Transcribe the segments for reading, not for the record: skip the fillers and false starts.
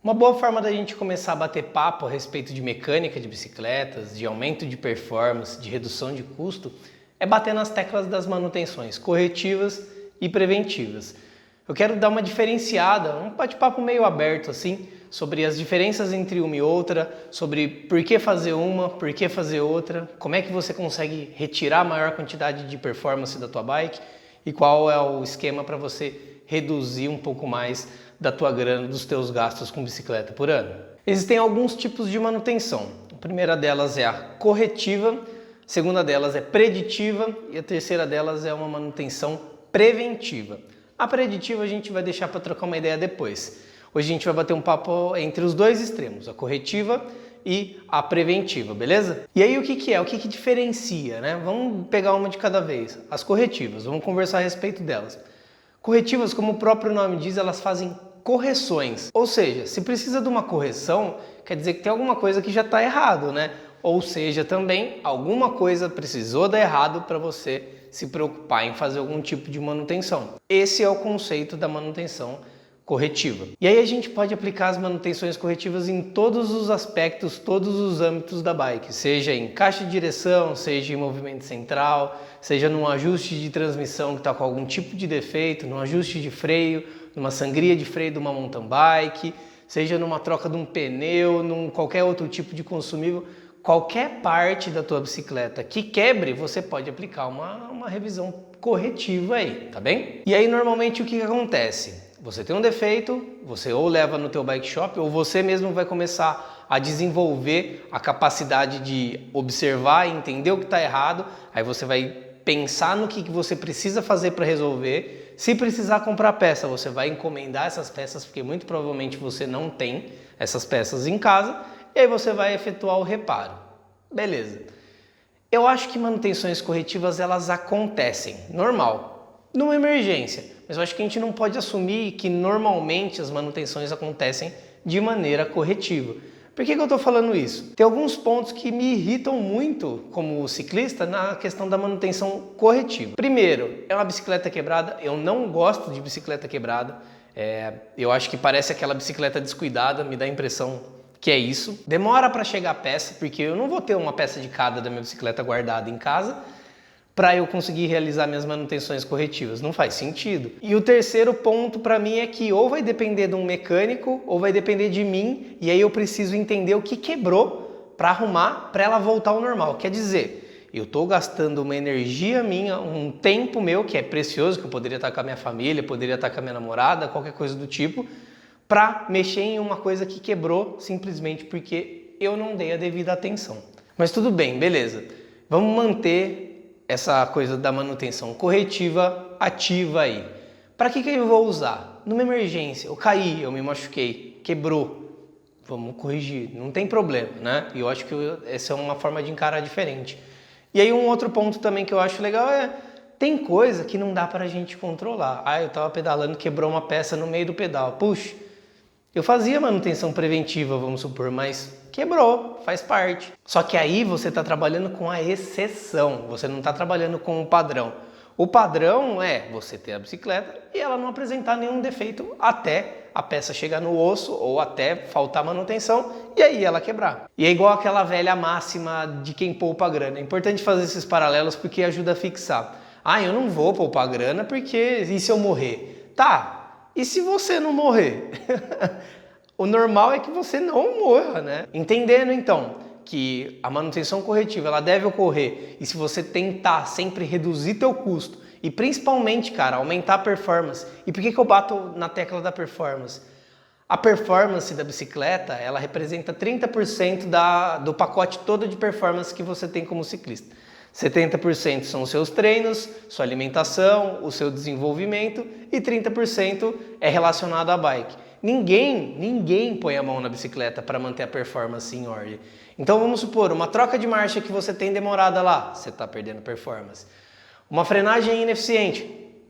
Uma boa forma da gente começar a bater papo a respeito de mecânica de bicicletas, de aumento de performance, de redução de custo, é bater nas teclas das manutenções corretivas e preventivas. Eu quero dar uma diferenciada, um bate-papo meio aberto assim, sobre as diferenças entre uma e outra, sobre por que fazer uma, por que fazer outra, como é que você consegue retirar a maior quantidade de performance da tua bike e qual é o esquema para você reduzir um pouco mais da tua grana, dos teus gastos com bicicleta por ano. Existem alguns tipos de manutenção. A primeira delas é a corretiva, a segunda delas é preditiva e a terceira delas é uma manutenção preventiva. A preditiva a gente vai deixar para trocar uma ideia depois. Hoje a gente vai bater um papo entre os dois extremos, a corretiva e a preventiva, beleza? E aí o que é? O que diferencia, né? Vamos pegar uma de cada vez. As corretivas, vamos conversar a respeito delas. Corretivas, como o próprio nome diz, elas fazem correções. Ou seja, se precisa de uma correção, quer dizer que tem alguma coisa que já está errado, né? Ou seja, também alguma coisa precisou dar errado para você se preocupar em fazer algum tipo de manutenção. Esse é o conceito da manutenção corretiva. E aí a gente pode aplicar as manutenções corretivas em todos os aspectos, todos os âmbitos da bike, seja em caixa de direção, seja em movimento central, seja num ajuste de transmissão que está com algum tipo de defeito, num ajuste de freio, numa sangria de freio de uma mountain bike, seja numa troca de um pneu, num qualquer outro tipo de consumível. Qualquer parte da tua bicicleta que quebre, você pode aplicar uma revisão corretiva aí, tá bem? E aí normalmente o que acontece? Você tem um defeito, você ou leva no teu bike shop ou você mesmo vai começar a desenvolver a capacidade de observar e entender o que está errado, aí você vai pensar no que você precisa fazer para resolver. Se precisar comprar peça, você vai encomendar essas peças, porque muito provavelmente você não tem essas peças em casa, e aí você vai efetuar o reparo. Beleza. Eu acho que manutenções corretivas elas acontecem, normal, numa emergência, mas eu acho que a gente não pode assumir que normalmente as manutenções acontecem de maneira corretiva. Por que eu estou falando isso? Tem alguns pontos que me irritam muito como ciclista na questão da manutenção corretiva. Primeiro, é uma bicicleta quebrada. Eu não gosto de bicicleta quebrada. Eu acho que parece aquela bicicleta descuidada, me dá a impressão que é isso. Demora para chegar a peça, porque eu não vou ter uma peça de cada da minha bicicleta guardada em casa para eu conseguir realizar minhas manutenções corretivas. Não faz sentido. E o terceiro ponto para mim é que ou vai depender de um mecânico ou vai depender de mim, e aí eu preciso entender o que quebrou para arrumar, para ela voltar ao normal. Quer dizer, eu estou gastando uma energia minha, um tempo meu que é precioso, que eu poderia estar com a minha família, poderia estar com a minha namorada, qualquer coisa do tipo, para mexer em uma coisa que quebrou simplesmente porque eu não dei a devida atenção. Mas tudo bem, beleza. Vamos manter essa coisa da manutenção corretiva ativa aí. Para que eu vou usar? Numa emergência, eu caí, eu me machuquei, quebrou. Vamos corrigir, não tem problema, né? E eu acho que essa é uma forma de encarar diferente. E aí um outro ponto também que eu acho legal é, tem coisa que não dá para a gente controlar. Ah, eu estava pedalando, quebrou uma peça no meio do pedal. Puxa, eu fazia manutenção preventiva, vamos supor, mas quebrou, faz parte. Só que aí você está trabalhando com a exceção, você não está trabalhando com o padrão. O padrão é você ter a bicicleta e ela não apresentar nenhum defeito até a peça chegar no osso ou até faltar manutenção e aí ela quebrar. E é igual aquela velha máxima de quem poupa grana. É importante fazer esses paralelos porque ajuda a fixar. Ah, eu não vou poupar grana porque e se eu morrer? Tá. E se você não morrer? O normal é que você não morra, né? Entendendo então que a manutenção corretiva ela deve ocorrer e se você tentar sempre reduzir teu custo e principalmente, cara, aumentar a performance. E por que eu bato na tecla da performance? A performance da bicicleta, ela representa 30% do pacote todo de performance que você tem como ciclista. 70% são os seus treinos, sua alimentação, o seu desenvolvimento e 30% é relacionado à bike. Ninguém põe a mão na bicicleta para manter a performance em ordem. Então vamos supor, uma troca de marcha que você tem demorada lá, você está perdendo performance. Uma frenagem ineficiente,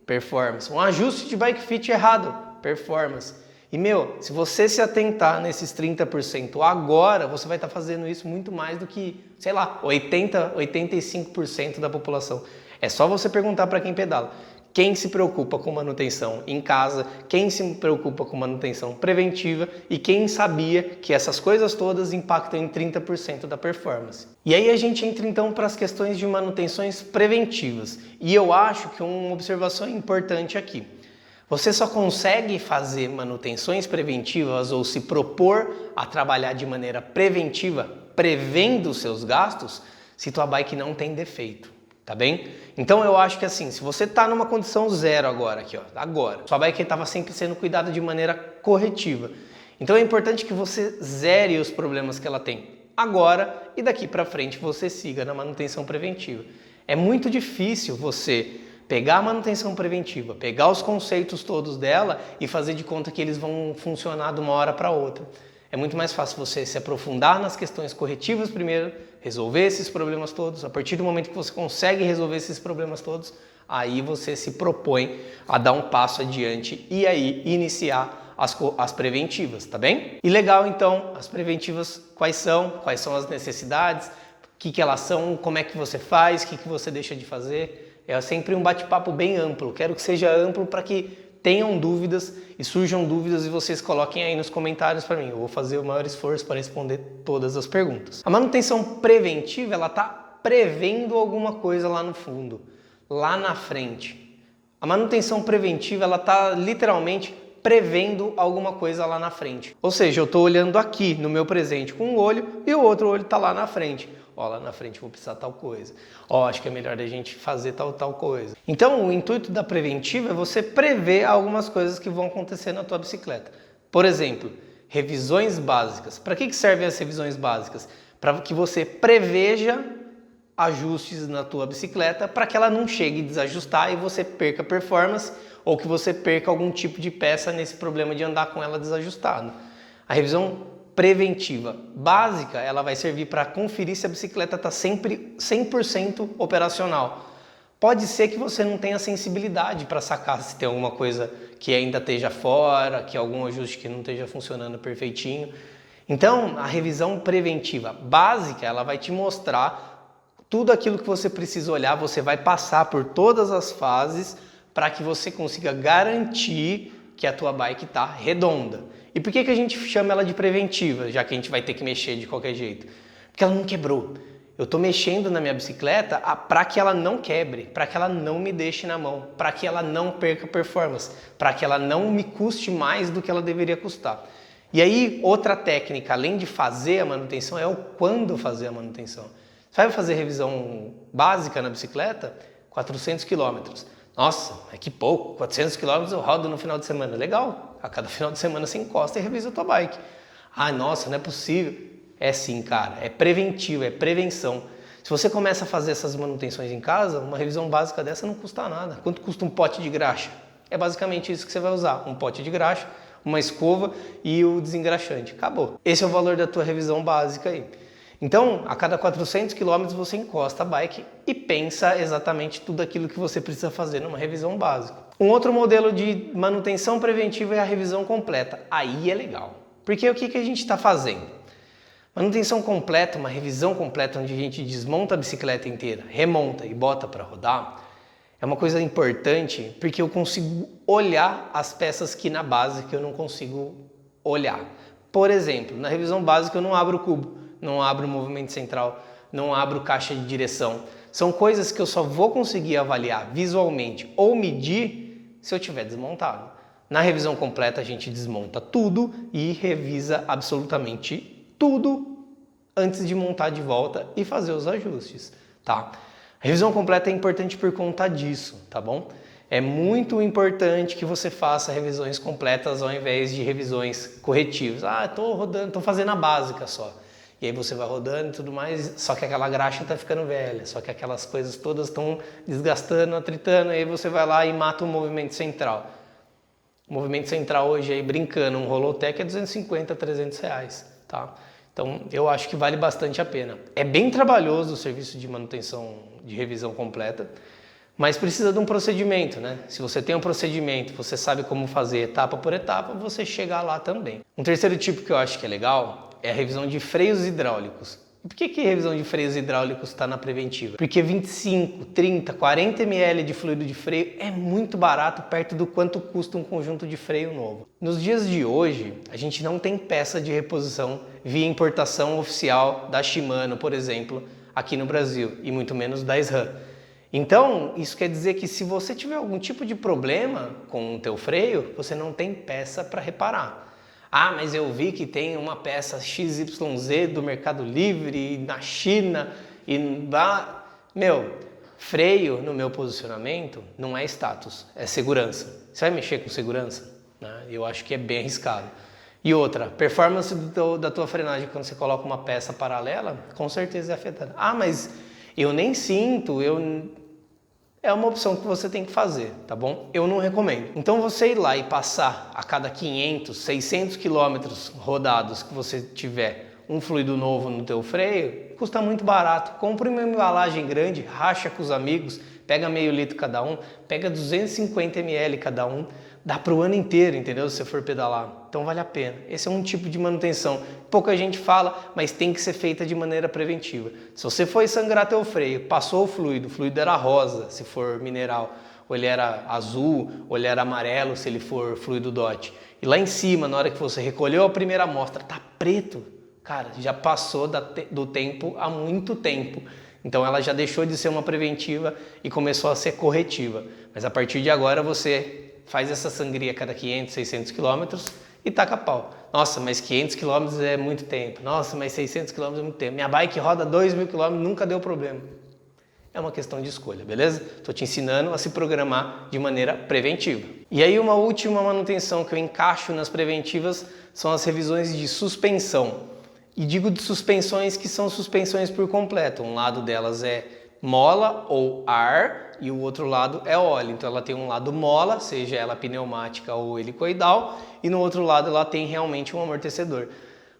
performance. Um ajuste de bike fit errado, performance. E se você se atentar nesses 30% agora, você vai estar fazendo isso muito mais do que, sei lá, 85% da população. É só você perguntar para quem pedala. Quem se preocupa com manutenção em casa, quem se preocupa com manutenção preventiva e quem sabia que essas coisas todas impactam em 30% da performance. E aí a gente entra então para as questões de manutenções preventivas. E eu acho que uma observação importante aqui. Você só consegue fazer manutenções preventivas ou se propor a trabalhar de maneira preventiva, prevendo os seus gastos, se tua bike não tem defeito. Tá bem? Então eu acho que assim, se você tá numa condição zero agora, aqui ó, agora, sua bike estava sempre sendo cuidada de maneira corretiva. Então é importante que você zere os problemas que ela tem agora e daqui para frente você siga na manutenção preventiva. É muito difícil você pegar a manutenção preventiva, pegar os conceitos todos dela e fazer de conta que eles vão funcionar de uma hora para outra. É muito mais fácil você se aprofundar nas questões corretivas primeiro, resolver esses problemas todos. A partir do momento que você consegue resolver esses problemas todos, aí você se propõe a dar um passo adiante e aí iniciar as preventivas, tá bem? E legal então, as preventivas quais são as necessidades, o que elas são, como é que você faz, o que você deixa de fazer. É sempre um bate-papo bem amplo, quero que seja amplo para que tenham dúvidas e surjam dúvidas e vocês coloquem aí nos comentários para mim. Eu vou fazer o maior esforço para responder todas as perguntas. A manutenção preventiva, ela está prevendo alguma coisa lá no fundo, lá na frente. A manutenção preventiva, ela está literalmente prevendo alguma coisa lá na frente. Ou seja, eu estou olhando aqui no meu presente com um olho e o outro olho está lá na frente. Ó, lá na frente vou precisar tal coisa. Ó, acho que é melhor a gente fazer tal coisa. Então, o intuito da preventiva é você prever algumas coisas que vão acontecer na tua bicicleta. Por exemplo, revisões básicas. Para que servem as revisões básicas? Para que você preveja ajustes na tua bicicleta para que ela não chegue a desajustar e você perca performance ou que você perca algum tipo de peça nesse problema de andar com ela desajustada. A revisão preventiva básica, ela vai servir para conferir se a bicicleta está sempre 100% operacional. Pode ser que você não tenha sensibilidade para sacar se tem alguma coisa que ainda esteja fora, que algum ajuste que não esteja funcionando perfeitinho. Então, a revisão preventiva básica, ela vai te mostrar tudo aquilo que você precisa olhar, você vai passar por todas as fases para que você consiga garantir que a tua bike está redonda. E por que a gente chama ela de preventiva, já que a gente vai ter que mexer de qualquer jeito? Porque ela não quebrou. Eu estou mexendo na minha bicicleta para que ela não quebre, para que ela não me deixe na mão, para que ela não perca performance, para que ela não me custe mais do que ela deveria custar. E aí, outra técnica, além de fazer a manutenção, é o quando fazer a manutenção. Você vai fazer revisão básica na bicicleta? 400 km. Nossa, é que pouco, 400 km eu rodo no final de semana. Legal, a cada final de semana você encosta e revisa a tua bike. Ah, nossa, não é possível. É sim, cara, é preventivo, é prevenção. Se você começa a fazer essas manutenções em casa, uma revisão básica dessa não custa nada. Quanto custa um pote de graxa? É basicamente isso que você vai usar, um pote de graxa, uma escova e o desengraxante. Acabou. Esse é o valor da tua revisão básica aí. Então, a cada 400 km você encosta a bike e pensa exatamente tudo aquilo que você precisa fazer numa revisão básica. Um outro modelo de manutenção preventiva é a revisão completa. Aí é legal. Porque o que a gente está fazendo? Manutenção completa, uma revisão completa onde a gente desmonta a bicicleta inteira, remonta e bota para rodar, é uma coisa importante porque eu consigo olhar as peças que na básica eu não consigo olhar. Por exemplo, na revisão básica eu não abro o cubo, não abro o movimento central, não abro caixa de direção. São coisas que eu só vou conseguir avaliar visualmente ou medir se eu tiver desmontado. Na revisão completa a gente desmonta tudo e revisa absolutamente tudo antes de montar de volta e fazer os ajustes, tá? A revisão completa é importante por conta disso, tá bom? É muito importante que você faça revisões completas ao invés de revisões corretivas. Ah, tô rodando, tô fazendo a básica só. E aí você vai rodando e tudo mais, só que aquela graxa tá ficando velha, só que aquelas coisas todas estão desgastando, atritando, e aí você vai lá e mata o movimento central. O movimento central hoje aí, brincando, um Rolotec é 250, 300 reais, tá? Então, eu acho que vale bastante a pena. É bem trabalhoso o serviço de manutenção de revisão completa, mas precisa de um procedimento, né? Se você tem um procedimento, você sabe como fazer etapa por etapa, você chega lá também. Um terceiro tipo que eu acho que é legal é a revisão de freios hidráulicos. E por que revisão de freios hidráulicos está na preventiva? Porque 25, 30, 40 ml de fluido de freio é muito barato perto do quanto custa um conjunto de freio novo. Nos dias de hoje, a gente não tem peça de reposição via importação oficial da Shimano, por exemplo, aqui no Brasil, e muito menos da SRAM. Então, isso quer dizer que se você tiver algum tipo de problema com o teu freio, você não tem peça para reparar. Ah, mas eu vi que tem uma peça XYZ do Mercado Livre, na China, e lá... Meu, freio no meu posicionamento não é status, é segurança. Você vai mexer com segurança? Né? Eu acho que é bem arriscado. E outra, performance da tua frenagem quando você coloca uma peça paralela, com certeza é afetada. Ah, mas eu nem sinto, é uma opção que você tem que fazer, tá bom? Eu não recomendo. Então você ir lá e passar a cada 500, 600 quilômetros rodados que você tiver um fluido novo no teu freio, custa muito barato. Compre uma embalagem grande, racha com os amigos, pega meio litro cada um, pega 250 ml cada um, dá para o ano inteiro, entendeu? Se você for pedalar. Então vale a pena. Esse é um tipo de manutenção. Pouca gente fala, mas tem que ser feita de maneira preventiva. Se você foi sangrar teu freio, passou o fluido era rosa, se for mineral, ou ele era azul, ou ele era amarelo, se ele for fluido DOT. E lá em cima, na hora que você recolheu a primeira amostra, tá preto. Cara, já passou do tempo há muito tempo. Então ela já deixou de ser uma preventiva e começou a ser corretiva. Mas a partir de agora você faz essa sangria a cada 500, 600 quilômetros e taca pau. Nossa, mas 500 quilômetros é muito tempo. Nossa, mas 600 quilômetros é muito tempo. Minha bike roda 2.000 quilômetros, nunca deu problema. É uma questão de escolha, beleza? Estou te ensinando a se programar de maneira preventiva. E aí uma última manutenção que eu encaixo nas preventivas são as revisões de suspensão. E digo de suspensões que são suspensões por completo. Um lado delas é mola ou ar e o outro lado é óleo. Então ela tem um lado mola, seja ela pneumática ou helicoidal, e no outro lado ela tem realmente um amortecedor.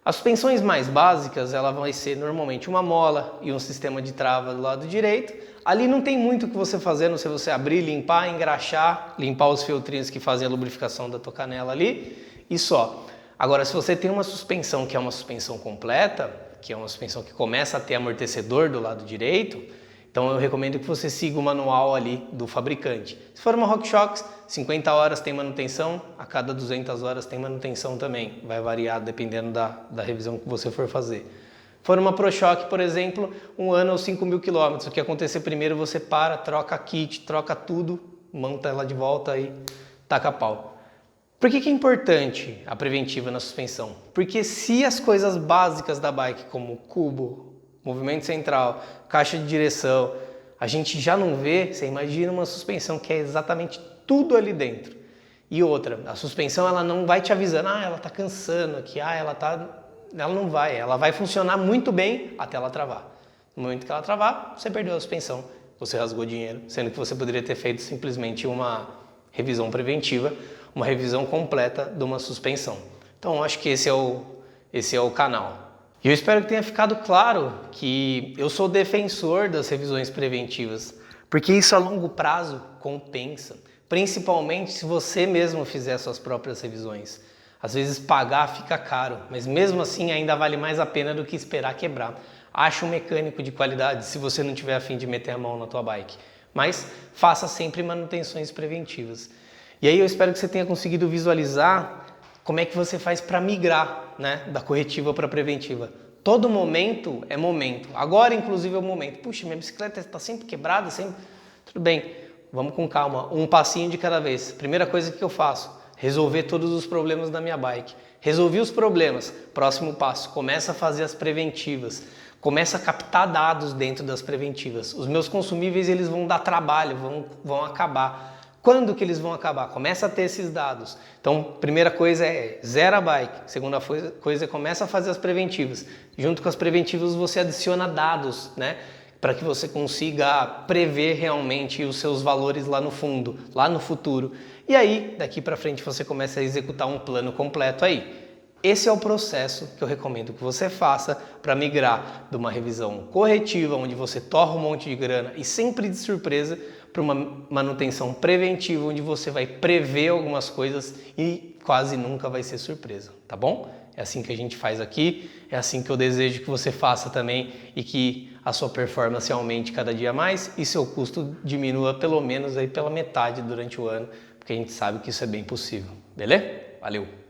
As suspensões mais básicas, ela vai ser normalmente uma mola e um sistema de trava do lado direito. Ali não tem muito o que você fazer, a não ser você abrir, limpar, engraxar, limpar os filtrinhos que fazem a lubrificação da tua canela ali e só. Agora, se você tem uma suspensão que é uma suspensão completa, que é uma suspensão que começa a ter amortecedor do lado direito, então eu recomendo que você siga o manual ali do fabricante. Se for uma RockShox, 50 horas tem manutenção, a cada 200 horas tem manutenção também. Vai variar dependendo da revisão que você for fazer. Se for uma ProShock, por exemplo, 1 ano ou 5.000 quilômetros. O que acontecer primeiro, você para, troca kit, troca tudo, monta ela de volta e taca pau. Por que é importante a preventiva na suspensão? Porque se as coisas básicas da bike, como cubo, movimento central, caixa de direção, a gente já não vê, você imagina uma suspensão que é exatamente tudo ali dentro. E outra, a suspensão ela não vai te avisando, ela está cansando aqui, ela não vai, ela vai funcionar muito bem até ela travar. No momento que ela travar, você perdeu a suspensão, você rasgou dinheiro, sendo que você poderia ter feito simplesmente uma revisão preventiva, uma revisão completa de uma suspensão. Então acho que esse é o canal. E eu espero que tenha ficado claro que eu sou defensor das revisões preventivas, porque isso a longo prazo compensa, principalmente se você mesmo fizer suas próprias revisões. Às vezes pagar fica caro, mas mesmo assim ainda vale mais a pena do que esperar quebrar. Ache um mecânico de qualidade se você não tiver a fim de meter a mão na tua bike, mas faça sempre manutenções preventivas. E aí eu espero que você tenha conseguido visualizar como é que você faz para migrar, né, da corretiva para a preventiva. Todo momento é momento. Agora, inclusive, é o momento. Puxa, minha bicicleta está sempre quebrada, sempre... Tudo bem, vamos com calma, um passinho de cada vez. Primeira coisa que eu faço, resolver todos os problemas da minha bike. Resolvi os problemas, próximo passo, começa a fazer as preventivas. Começa a captar dados dentro das preventivas. Os meus consumíveis eles vão dar trabalho, vão acabar. Quando que eles vão acabar? Começa a ter esses dados. Então, primeira coisa é zera a bike. Segunda coisa é começa a fazer as preventivas. Junto com as preventivas você adiciona dados, né? Para que você consiga prever realmente os seus valores lá no fundo, lá no futuro. E aí, daqui para frente você começa a executar um plano completo aí. Esse é o processo que eu recomendo que você faça para migrar de uma revisão corretiva, onde você torra um monte de grana e sempre de surpresa, para uma manutenção preventiva, onde você vai prever algumas coisas e quase nunca vai ser surpresa, tá bom? É assim que a gente faz aqui, é assim que eu desejo que você faça também e que a sua performance aumente cada dia mais e seu custo diminua pelo menos aí pela metade durante o ano, porque a gente sabe que isso é bem possível, beleza? Valeu!